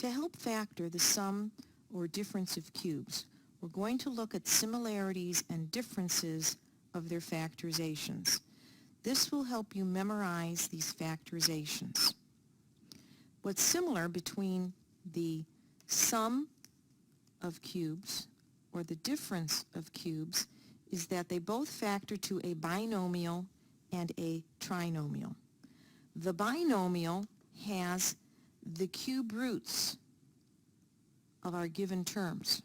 To help factor the sum or difference of cubes, we're going to look at similarities and differences of their factorizations. This will help you memorize these factorizations. What's similar between the sum of cubes or the difference of cubes is that they both factor to a binomial and a trinomial. The binomial has the cube roots of our given terms.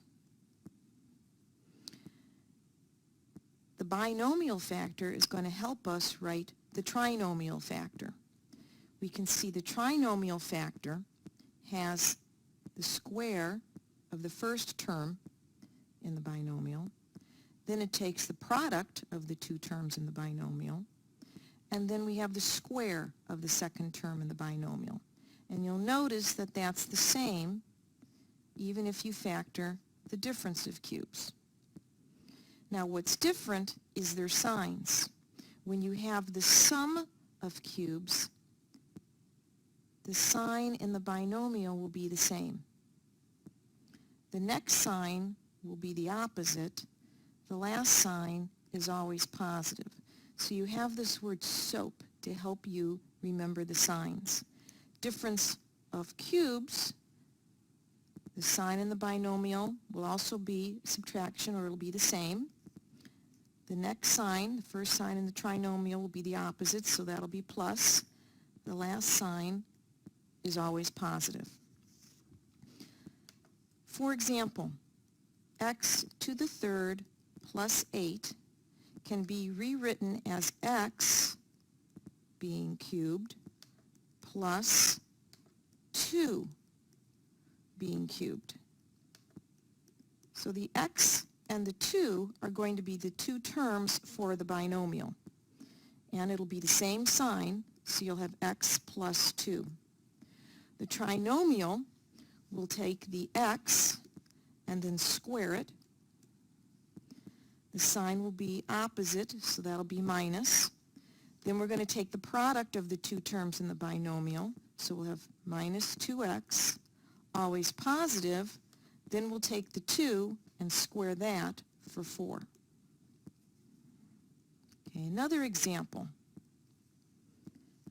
The binomial factor is going to help us write the trinomial factor. We can see the trinomial factor has the square of the first term in the binomial, then it takes the product of the two terms in the binomial, and then we have the square of the second term in the binomial. And you'll notice that that's the same even if you factor the difference of cubes. Now what's different is their signs. When you have the sum of cubes, the sign in the binomial will be the same. The next sign will be the opposite. The last sign is always positive. So you have this word SOAP to help you remember the signs. Difference of cubes, the sign in the binomial will also be subtraction, or it'll be the same. The next sign, the first sign in the trinomial, will be the opposite, so that'll be plus. The last sign is always positive. For example, x to the third plus 8 can be rewritten as x being cubed plus 2 being cubed. So the x and the 2 are going to be the two terms for the binomial. And it'll be the same sign, so you'll have x plus 2. The trinomial will take the x and then square it. The sign will be opposite, so that'll be minus. Then we're going to take the product of the two terms in the binomial, so we'll have minus 2x, always positive. Then we'll take the 2 and square that for 4. Okay, another example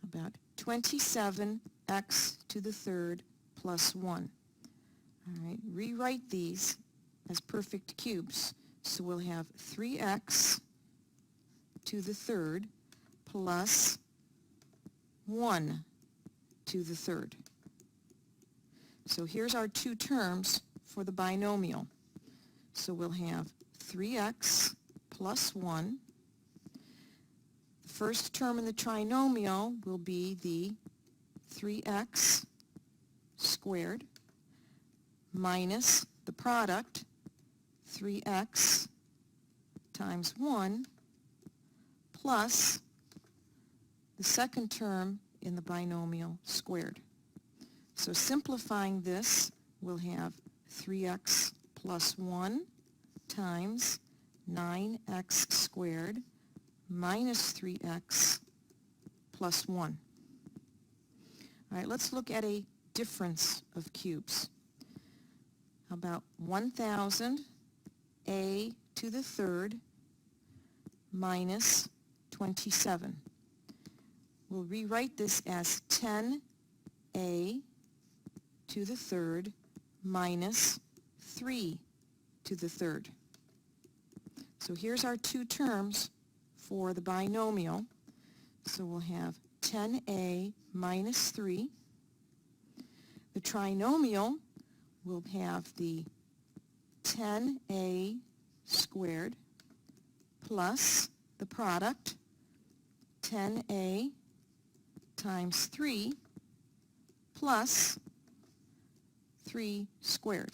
about 27x to the third plus 1. All right, rewrite these as perfect cubes. So we'll have 3x to the third plus 1 to the third. So here's our two terms for the binomial. So we'll have 3x plus 1. The first term in the trinomial will be the 3x squared minus the product, 3x times 1, plus the second term in the binomial squared. So simplifying this, we'll have 3x plus 1 times 9x squared minus 3x plus 1. All right, let's look at a difference of cubes. How about 1,000 a to the third minus 27. We'll rewrite this as 10a to the third minus 3 to the third. So here's our two terms for the binomial. So we'll have 10a minus 3. The trinomial will have the 10a squared plus the product, 10a times 3 plus 3 squared.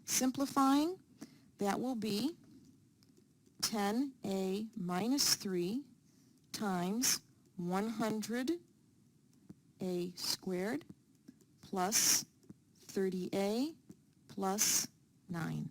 Simplifying, that will be 10a minus 3 times 100a squared plus 30a plus 9.